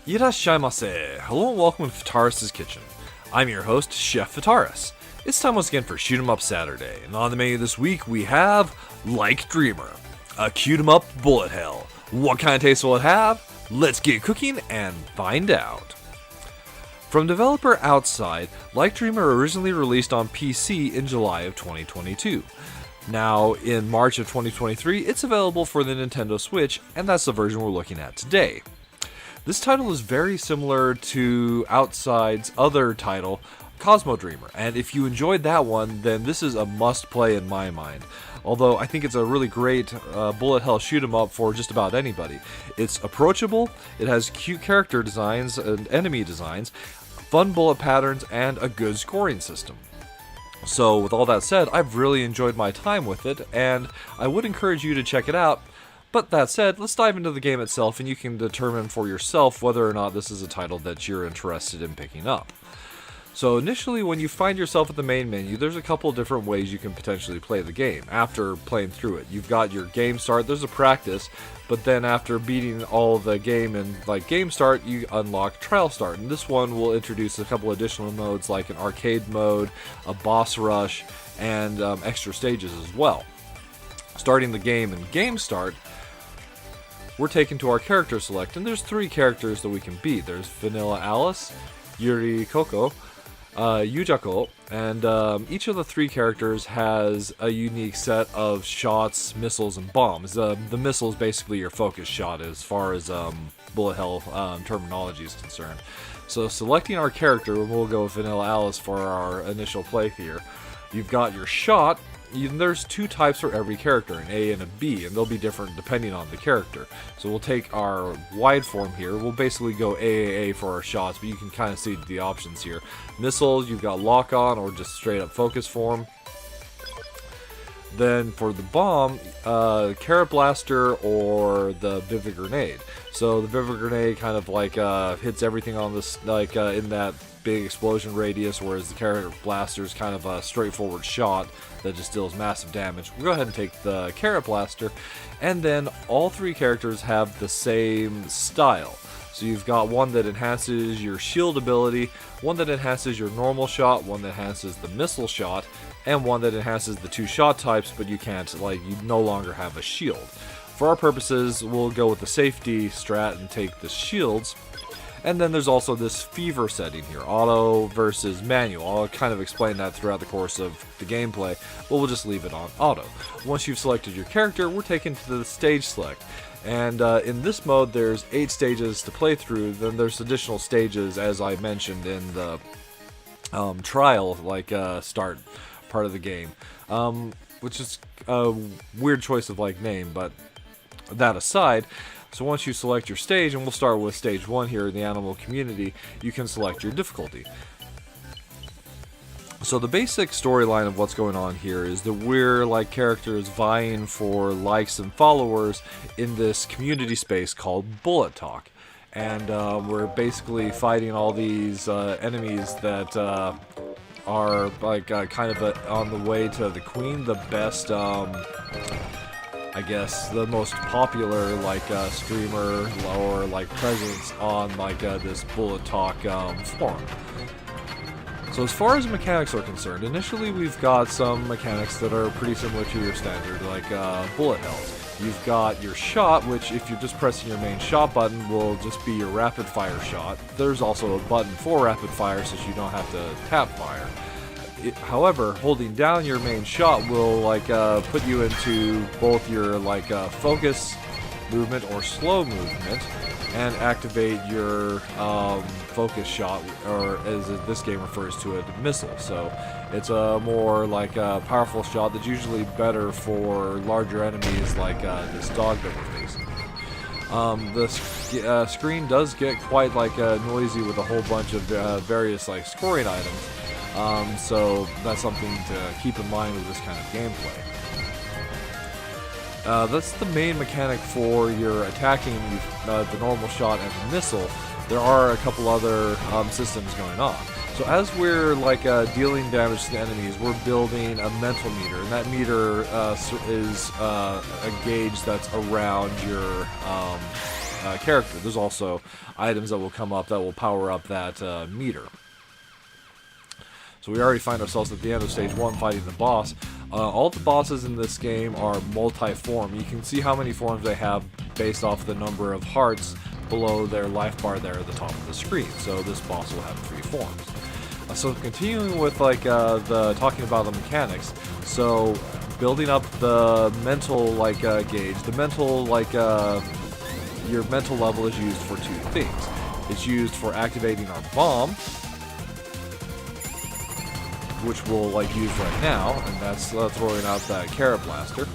Irashaimase. Hello and welcome to Fataris' Kitchen. I'm your host, Chef Fataris. It's time once again for Shoot 'em Up Saturday, and on the menu this week we have Like Dreamer, a Cute 'em Up bullet hell. What kind of taste will it have? Let's get cooking and find out. From developer Outside, Like Dreamer originally released on PC in July of 2022. Now, in March of 2023, it's available for the Nintendo Switch, and that's the version we're looking at today. This title is very similar to Outside's other title, Cosmo Dreamer, and if you enjoyed that one, then this is a must-play in my mind. Although I think it's a really great bullet hell shoot 'em up for just about anybody. It's approachable, it has cute character designs and enemy designs, fun bullet patterns, and a good scoring system. So with all that said, I've really enjoyed my time with it, and I would encourage you to check it out. But that said, let's dive into the game itself and you can determine for yourself whether or not this is a title that you're interested in picking up. So initially, when you find yourself at the main menu, there's a couple different ways you can potentially play the game after playing through it. You've got your game start, there's a practice, but then after beating all the game in game start, you unlock trial start. And this one will introduce a couple additional modes like an arcade mode, a boss rush, and extra stages as well. Starting the game in game start, we're taken to our character select, and there's 3 characters that we can beat. There's Vanilla Alice, Yuri Coco, Yujako, and each of the 3 characters has a unique set of shots, missiles, and bombs. The missile is basically your focus shot as far as bullet hell terminology is concerned. So selecting our character, we'll go with Vanilla Alice for our initial play here. You've got your shot. There's 2 types for every character, an A and a B, and they'll be different depending on the character. So we'll take our wide form here. We'll basically go AAA for our shots, but you can kind of see the options here. Missiles, you've got lock-on or just straight up focus form. Then for the bomb, Carrot Blaster or the Vivid Grenade. So the Vivid Grenade kind of hits everything on this, in that big explosion radius, whereas the Carrot Blaster is kind of a straightforward shot that just deals massive damage. We'll go ahead and take the Carrot Blaster, and then all 3 characters have the same style. So you've got one that enhances your shield ability, one that enhances your normal shot, one that enhances the missile shot, and one that enhances the 2 shot types, but you can't, you no longer have a shield. For our purposes, we'll go with the safety strat and take the shields. And then there's also this fever setting here, auto versus manual. I'll kind of explain that throughout the course of the gameplay, but we'll just leave it on auto. Once you've selected your character, we're taken to the stage select. And in this mode, there's 8 stages to play through. Then there's additional stages, as I mentioned in the trial, start part of the game, which is a weird choice of name, but that aside. So once you select your stage, and we'll start with stage 1 here in the animal community, you can select your difficulty. So the basic storyline of what's going on here is that we're characters vying for likes and followers in this community space called Bullet Talk. And we're basically fighting all these enemies that are kind of on the way to the queen, the best I guess the most popular streamer or presence on this Bullet Talk forum. So as far as mechanics are concerned, initially we've got some mechanics that are pretty similar to your standard bullet hells. You've got your shot, which if you're just pressing your main shot button will just be your rapid fire shot. There's also a button for rapid fire so you don't have to tap fire. However, holding down your main shot will put you into both your focus movement or slow movement, and activate your focus shot, or as this game refers to it, missile. So it's a more powerful shot that's usually better for larger enemies like this dog that we're facing. The screen does get quite noisy with a whole bunch of various scoring items. So that's something to keep in mind with this kind of gameplay. That's the main mechanic for your attacking the normal shot and the missile. There are a couple other systems going on. So as we're dealing damage to the enemies, we're building a mental meter, and that meter is a gauge that's around your character. There's also items that will come up that will power up that meter. So we already find ourselves at the end of stage 1 fighting the boss. All the bosses in this game are multi-form. You can see how many forms they have based off the number of hearts below their life bar there at the top of the screen. So this boss will have 3 forms. So continuing with like the talking about the mechanics. So building up the mental like gauge. The mental like your mental level is used for 2 things. It's used for activating our bomb, which we'll like use right now, and that's throwing out that carrot blaster.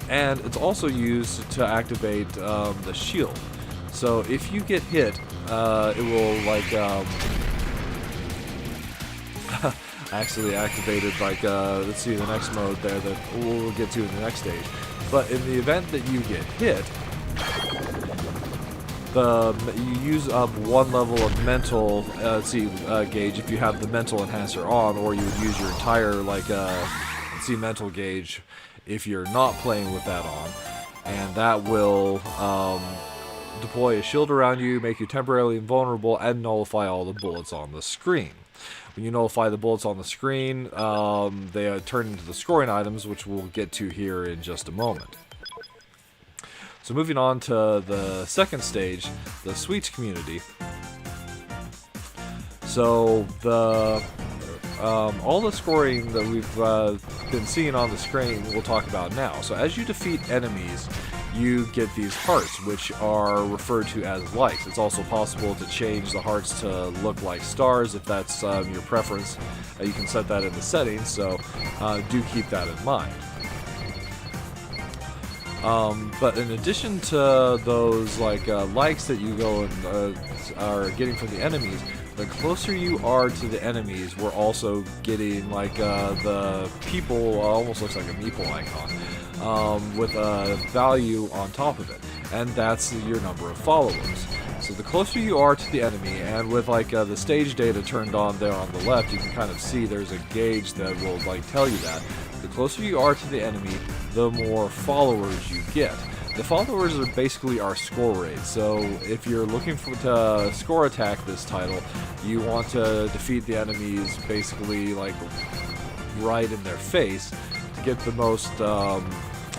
And it's also used to activate the shield. So if you get hit, it will like actually activated like let's see the next mode there that we'll get to in the next stage. But in the event that you get hit, you use up 1 level of mental gauge if you have the mental enhancer on, or you would use your entire like mental gauge if you're not playing with that on, and that will deploy a shield around you, make you temporarily invulnerable, and nullify all the bullets on the screen. When you nullify the bullets on the screen, they turn into the scoring items, which we'll get to here in just a moment. So moving on to the second stage, the Sweets community. So the all the scoring that we've been seeing on the screen we'll talk about now. So as you defeat enemies, you get these hearts, which are referred to as likes. It's also possible to change the hearts to look like stars if that's your preference. You can set that in the settings, so do keep that in mind. But in addition to those likes that you go and are getting from the enemies, the closer you are to the enemies, we're also getting like the people, almost looks like a meeple icon, with a value on top of it, and that's your number of followers. So the closer you are to the enemy, and with like the stage data turned on there on the left, you can kind of see there's a gauge that will like tell you that. The closer you are to the enemy, the more followers you get. The followers are basically our score rate, so if you're looking to score attack this title, you want to defeat the enemies basically like right in their face to get the most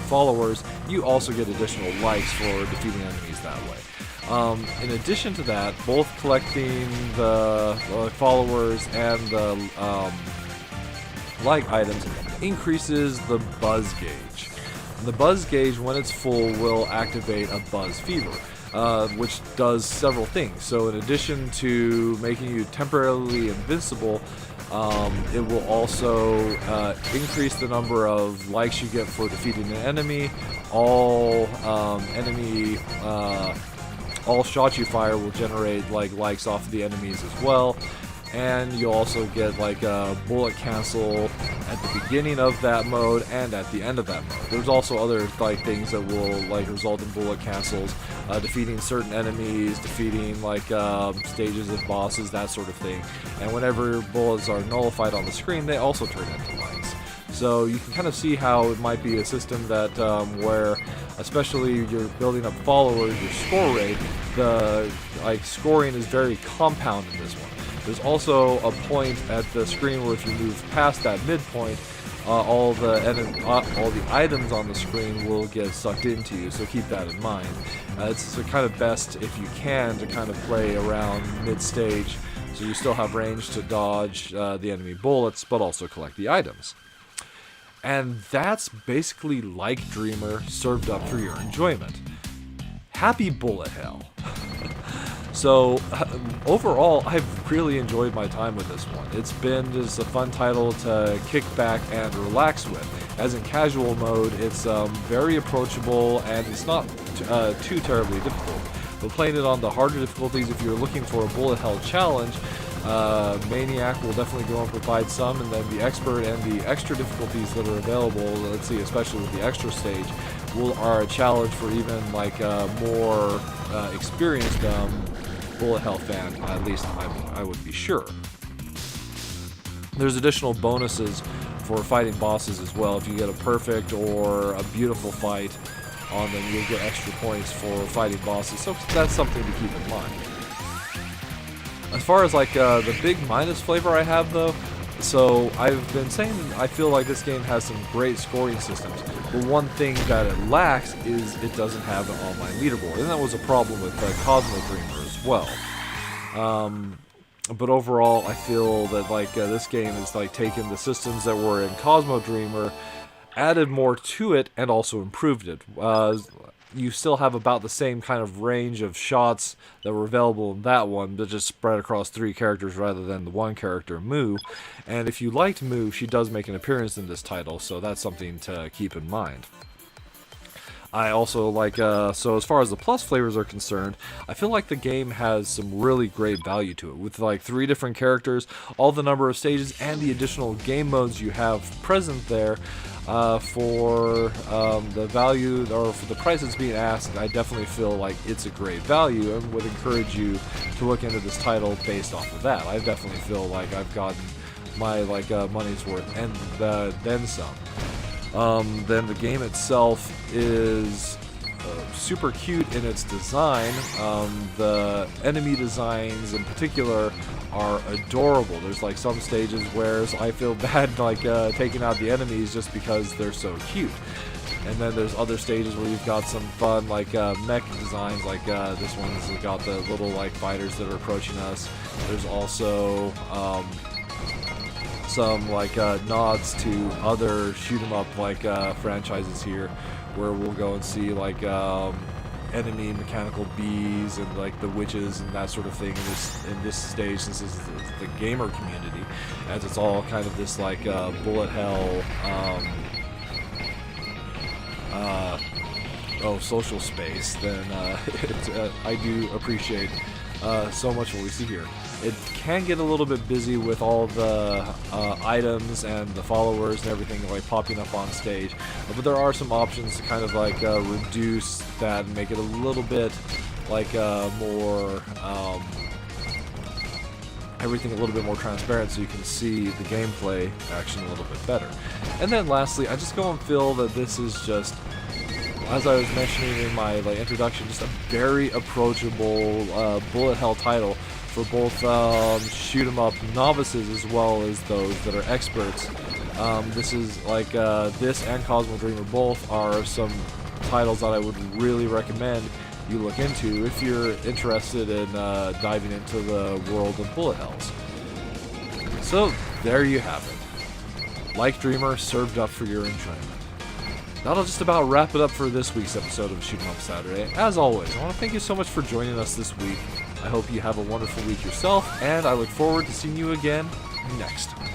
followers. You also get additional likes for defeating enemies that way. In addition to that, both collecting the followers and the like items increases the buzz gauge. And the buzz gauge, when it's full, will activate a buzz fever, which does several things. So in addition to making you temporarily invincible, it will also increase the number of likes you get for defeating an enemy. All shots you fire will generate likes off of the enemies as well. And you also get like a bullet cancel at the beginning of that mode and at the end of that mode. There's also other like things that will like result in bullet cancels, defeating certain enemies, defeating like stages of bosses, that sort of thing. And whenever bullets are nullified on the screen, they also turn into likes. So you can kind of see how it might be a system that where, especially you're building up followers, your score rate, the scoring is very compound in this one. There's also a point at the screen where if you move past that midpoint, all the items on the screen will get sucked into you, so keep that in mind. It's kind of best, if you can, to kind of play around mid-stage, so you still have range to dodge the enemy bullets, but also collect the items. And that's basically Like Dreamer served up for your enjoyment. Happy bullet hell. So, overall, I've really enjoyed my time with this one. It's been just a fun title to kick back and relax with. As in casual mode, it's very approachable and it's not too terribly difficult. But playing it on the harder difficulties, if you're looking for a bullet hell challenge, Maniac will definitely go and provide some, and then the Expert and the extra difficulties that are available, let's see, especially with the extra stage, are a challenge for even like more experienced bullet hell fan, at least I would be sure. There's additional bonuses for fighting bosses as well. If you get a perfect or a beautiful fight, on them, you'll get extra points for fighting bosses, so that's something to keep in mind. As far as like the big minus flavor I have though, so I've been saying I feel like this game has some great scoring systems, but one thing that it lacks is it doesn't have an online leaderboard, and that was a problem with Cosmo Dreamer as well. But overall, I feel that like this game is like taking the systems that were in Cosmo Dreamer, added more to it, and also improved it. You still have about the same kind of range of shots that were available in that one, but just spread across 3 characters rather than the one character, Moo. And if you liked Moo, she does make an appearance in this title, so that's something to keep in mind. I also like, so as far as the plus flavors are concerned, I feel like the game has some really great value to it, with like 3 different characters, all the number of stages, and the additional game modes you have present there. For the value, or for the price that's being asked, I definitely feel like it's a great value, and would encourage you to look into this title based off of that. I definitely feel like I've gotten my like money's worth, and then some. Then the game itself is super cute in its design. The enemy designs in particular are adorable. There's like some stages where I feel bad like taking out the enemies just because they're so cute. And then there's other stages where you've got some fun like mech designs, like this one's got the little like fighters that are approaching us. There's also some like nods to other shoot 'em up like franchises here, where we'll go and see like enemy mechanical bees and like the witches and that sort of thing in this stage, since this is the gamer community, as it's all kind of this like bullet hell social space. Then I do appreciate so much what we see here. It can get a little bit busy with all the items and the followers and everything like popping up on stage, but there are some options to kind of like reduce that and make it a little bit like more everything a little bit more transparent, so you can see the gameplay action a little bit better. And then lastly, I just go and feel that this is just, as I was mentioning in my like introduction, just a very approachable bullet hell title for both shoot 'em up novices as well as those that are experts. This is like this and Cosmo Dreamer both are some titles that I would really recommend you look into if you're interested in diving into the world of bullet hells. So there you have it. Like Dreamer, served up for your enjoyment. That'll just about wrap it up for this week's episode of Shoot 'em Up Saturday. As always, I want to thank you so much for joining us this week. I hope you have a wonderful week yourself, and I look forward to seeing you again next time.